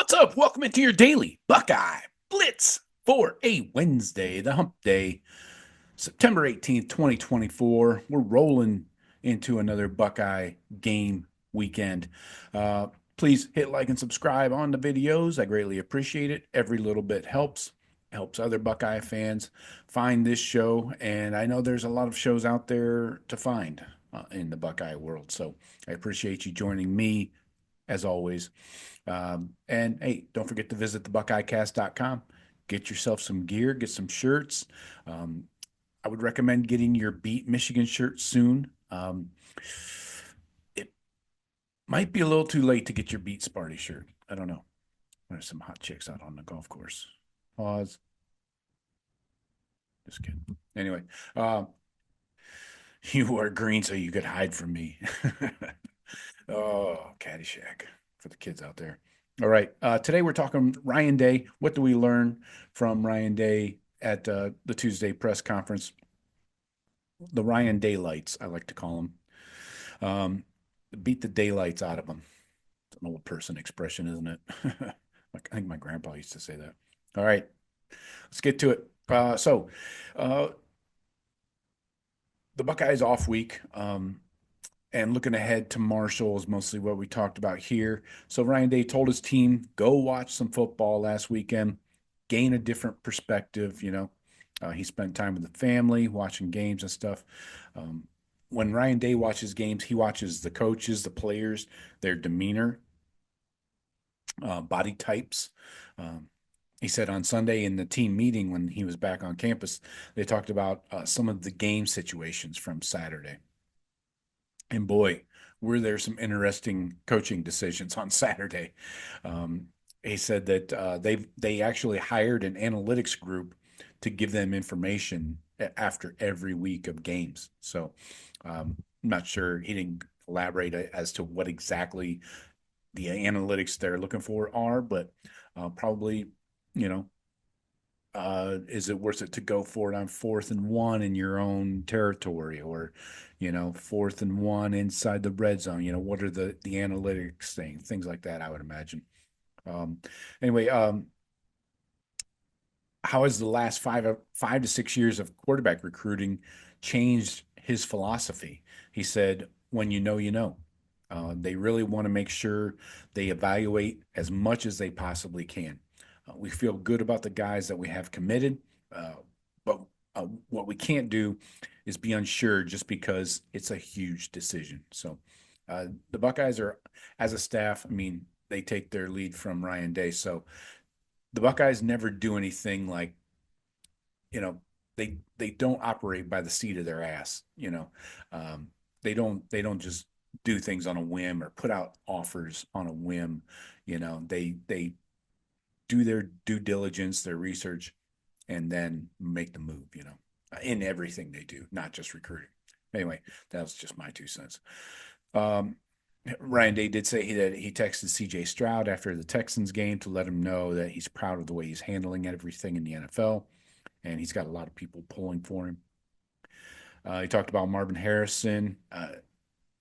What's up? Welcome into your Daily Buckeye Blitz for a Wednesday, the hump day, September 18th, 2024. We're rolling into another Buckeye game weekend. Uh, Please hit like and subscribe on the videos. I greatly appreciate it. Every little bit helps other Buckeye fans find this show. And I know there's a lot of shows out there to find in the Buckeye world. So I appreciate you joining me as always. And hey, don't forget to visit thebuckeyecast.com. Get yourself some gear, get some shirts. Um, I would recommend getting your Beat Michigan shirt soon. It might be a little too late to get your Beat Sparty shirt. I don't know. There's some hot chicks out on the golf course. Pause. Just kidding. Anyway, uh, you wore green so you could hide from me. Oh, Caddyshack for the kids out there. All right. Today we're talking Ryan Day. What do we learn from Ryan Day at the Tuesday press conference? The Ryan Daylights, I like to call them. Um, Beat the daylights out of them. It's an old person expression, isn't it? I think my grandpa used to say that. All right. Let's get to it. Uh, the Buckeyes off week. And looking ahead to Marshall is mostly what we talked about here. So Ryan Day told his team, go watch some football last weekend, gain a different perspective. He spent time with the family, watching games and stuff. Um, when Ryan Day watches games, he watches the coaches, the players, their demeanor, body types. Um, he said on Sunday in the team meeting when he was back on campus, they talked about some of the game situations from Saturday. And boy, were there some interesting coaching decisions on Saturday. Um, he said that they actually hired an analytics group to give them information after every week of games. So I'm not sure, he didn't elaborate as to what exactly the analytics they're looking for are, but probably, you know, is it worth it to go for it on 4th and 1 in your own territory, or 4th and 1 inside the red zone? What are the analytics things like that, I would imagine. um anyway, how has the last 5 to 6 years of quarterback recruiting changed his philosophy? He said, when you know. They really want to make sure they evaluate as much as they possibly can. We feel good about the guys that we have committed, uh, but what we can't do is be unsure just because it's a huge decision. So the Buckeyes are, as a staff, I mean, they take their lead from Ryan Day. So the Buckeyes never do anything like, you know, they don't operate by the seat of their ass. Um, they don't just do things on a whim or put out offers on a whim. They do their due diligence, their research, and then make the move, in everything they do, not just recruiting. Anyway, that was just my 2 cents. Um, Ryan Day did say that he texted CJ Stroud after the Texans game to let him know that he's proud of the way he's handling everything in the NFL, and he's got a lot of people pulling for him. He talked about Marvin Harrison.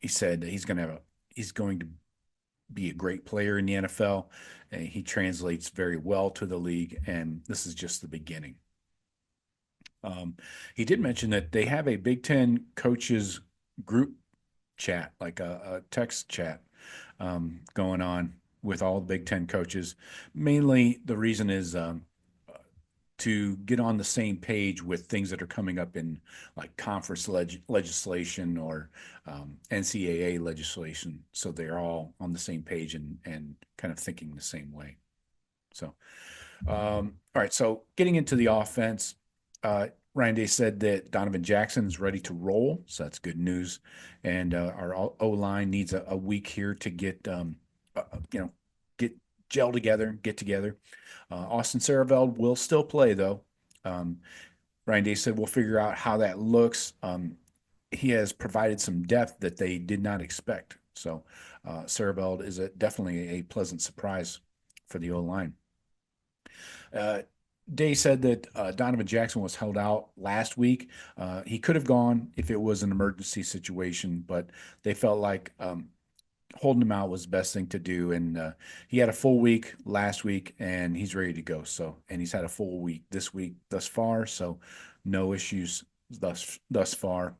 He said that he's going to be a great player in the NFL. And he translates very well to the league, and this is just the beginning. Um, he did mention that they have a Big Ten coaches group chat, like a text chat, going on with all the Big Ten coaches. Mainly, the reason is to get on the same page with things that are coming up in like conference legislation or NCAA legislation, so they're all on the same page and kind of thinking the same way. So, all right. So getting into the offense, Ryan Day said that Donovan Jackson is ready to roll, so that's good news. And our O line needs a week here to get get gel together, get together. Austin Sarabeld will still play though. Um, Ryan Day said we'll figure out how that looks. He has provided some depth that they did not expect. So Sarabeld is definitely a pleasant surprise for the O line. Uh, Day said that Donovan Jackson was held out last week. He could have gone if it was an emergency situation, but they felt like holding him out was the best thing to do. And he had a full week last week, and he's ready to go. So, and he's had a full week this week thus far. So, no issues thus far.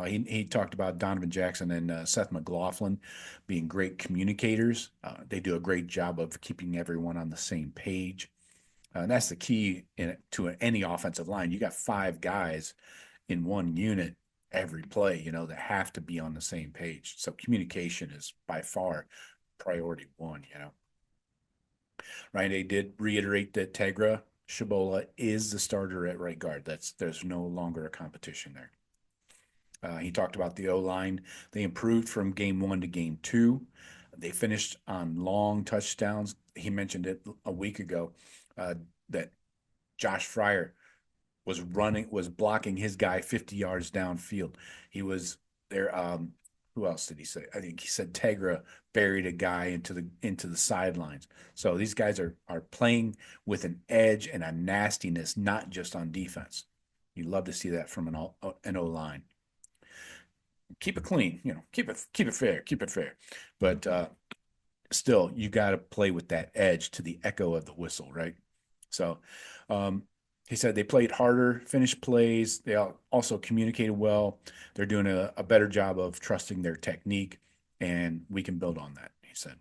He talked about Donovan Jackson and Seth McLaughlin being great communicators. They do a great job of keeping everyone on the same page. And that's the key to any offensive line. You got five guys in one unit every play, that have to be on the same page. So communication is by far priority one, Right? They did reiterate that Tegra Shabola is the starter at right guard. There's no longer a competition there. He talked about the O line. They improved from game one to game two. They finished on long touchdowns. He mentioned it a week ago that Josh Fryer was blocking his guy 50 yards downfield. He was there. Who else did he say? I think he said Tegra buried a guy into the sidelines. So these guys are playing with an edge and a nastiness, not just on defense. You love to see that from an O line. Keep it clean, keep it fair. But still, you got to play with that edge to the echo of the whistle, right? So um, he said they played harder, finished plays. They also communicated well. They're doing a better job of trusting their technique, and we can build on that, he said.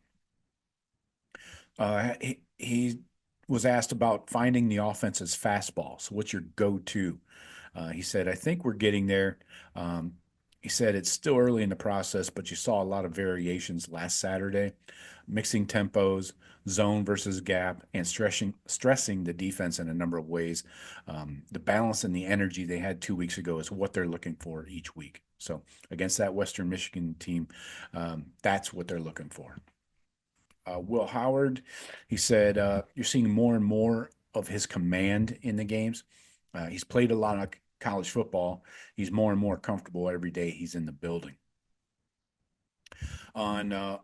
He was asked about finding the offense's fastball. So, what's your go-to? He said, I think we're getting there. He said it's still early in the process, but you saw a lot of variations last Saturday, mixing tempos, zone versus gap, and stressing the defense in a number of ways. The balance and the energy they had 2 weeks ago is what they're looking for each week. So against that Western Michigan team, that's what they're looking for. Will Howard, he said, you're seeing more and more of his command in the games. He's played a lot of college football. He's more and more comfortable every day he's in the building. On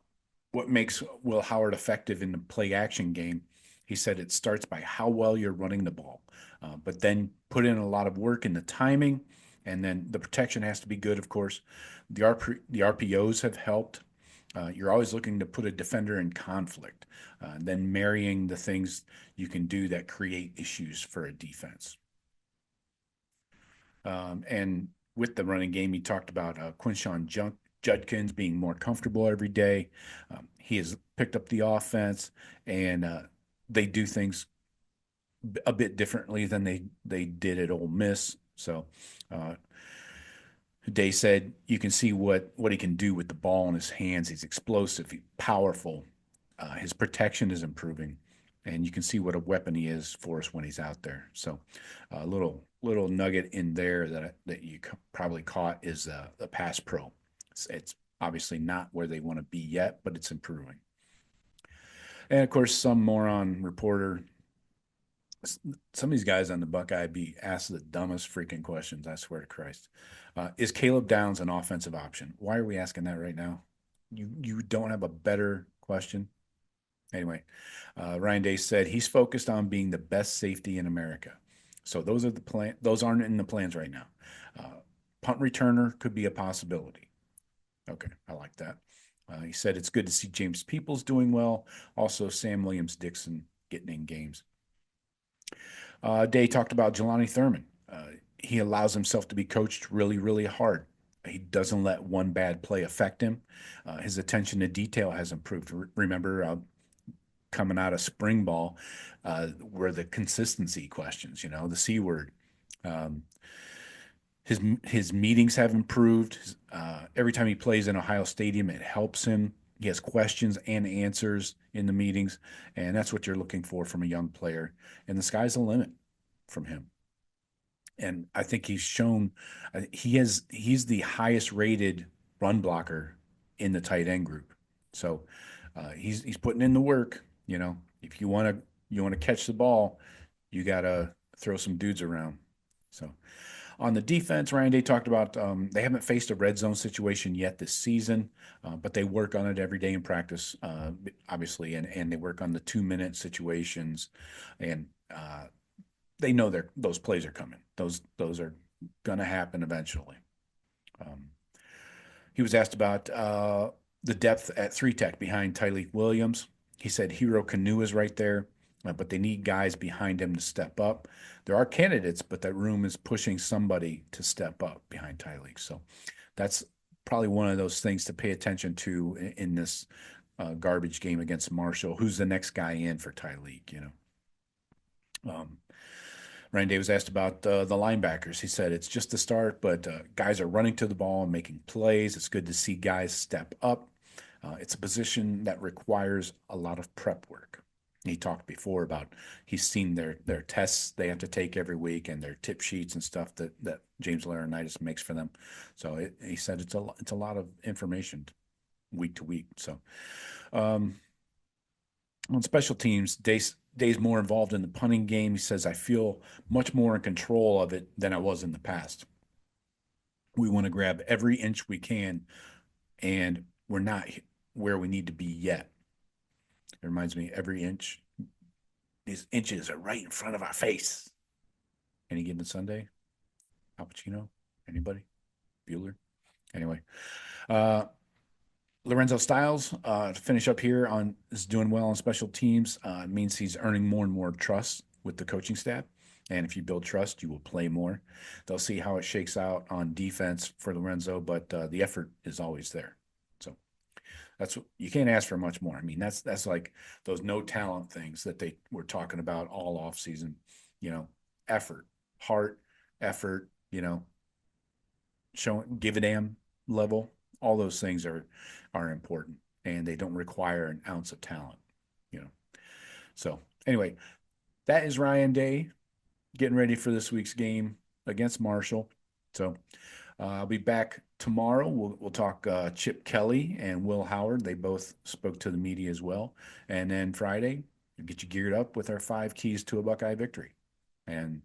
what makes Will Howard effective in the play action game, he said it starts by how well you're running the ball, but then put in a lot of work in the timing, and then the protection has to be good, of course. The RPOs have helped. You're always looking to put a defender in conflict, then marrying the things you can do that create issues for a defense. And with the running game, he talked about Quinshawn Judkins being more comfortable every day. He has picked up the offense, and they do things a bit differently than they did at Ole Miss. So Day said you can see what he can do with the ball in his hands. He's explosive, he's powerful. His protection is improving, and you can see what a weapon he is for us when he's out there. So a little nugget in there that you probably caught is the pass pro. It's obviously not where they want to be yet, but it's improving. And of course, some moron reporter, some of these guys on the Buckeye be asked the dumbest freaking questions. I swear to Christ. Is Caleb Downs an offensive option? Why are we asking that right now? You don't have a better question? Anyway, Ryan Day said he's focused on being the best safety in America. So those are the plan. Those aren't in the plans right now. Punt returner could be a possibility. Okay, I like that. He said it's good to see James Peoples doing well. Also, Sam Williams-Dixon getting in games. Day talked about Jelani Thurman. He allows himself to be coached really, really hard. He doesn't let one bad play affect him. His attention to detail has improved. Remember, coming out of spring ball were the consistency questions, the C word. His meetings have improved. Every time he plays in Ohio Stadium, it helps him. He has questions and answers in the meetings, and that's what you're looking for from a young player. And the sky's the limit from him. And I think he's shown he's the highest rated run blocker in the tight end group. So he's putting in the work. If you want to catch the ball, you got to throw some dudes around. So on the defense, Ryan Day talked about they haven't faced a red zone situation yet this season, but they work on it every day in practice, obviously, and they work on the 2-minute situations, and they know those plays are coming. Those are going to happen eventually. He was asked about the depth at three tech behind Tyleek Williams. He said Hero Canoe is right there, but they need guys behind him to step up. There are candidates, but that room is pushing somebody to step up behind Tyleek. So that's probably one of those things to pay attention to in this garbage game against Marshall. Who's the next guy in for Tyleek? Um, Ryan Day was asked about the linebackers. He said it's just the start, but guys are running to the ball and making plays. It's good to see guys step up. It's a position that requires a lot of prep work. He talked before about he's seen their tests they have to take every week and their tip sheets and stuff that James Laurinaitis makes for them. So he said it's a lot of information week to week. So um, on special teams, Day's more involved in the punting game. He says, I feel much more in control of it than I was in the past. We want to grab every inch we can, and we're not where we need to be yet. It reminds me, every inch, these inches are right in front of our face. Any given Sunday? Al Pacino? Anybody? Bueller? Anyway, uh, Lorenzo Styles, to finish up here on is doing well on special teams. It means he's earning more and more trust with the coaching staff. And if you build trust, you will play more. They'll see how it shakes out on defense for Lorenzo, but the effort is always there. So that's what you can't ask for much more. I mean, that's like those no talent things that they were talking about all off season. Effort, heart, effort. Showing give a damn level. All those things are important, and they don't require an ounce of talent. You know. So anyway, that is Ryan Day getting ready for this week's game against Marshall. So I'll be back tomorrow. We'll talk Chip Kelly and Will Howard. They both spoke to the media as well. And then Friday, we'll get you geared up with our 5 keys to a Buckeye victory. And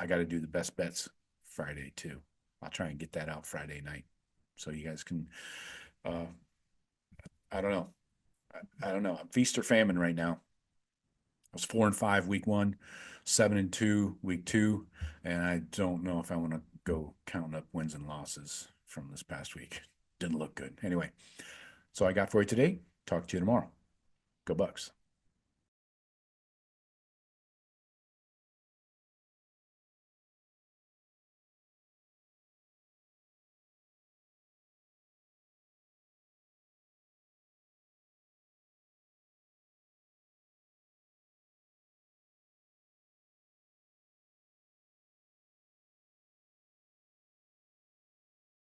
I got to do the best bets Friday too. I'll try and get that out Friday night so you guys can. Uh, I don't know. I don't know. I'm feast or famine right now. I was 4-5 week 1, 7-2 week 2, and I don't know if I want to go counting up wins and losses from this past week. Didn't look good. Anyway, so I got for you today. Talk to you tomorrow. Go Bucks.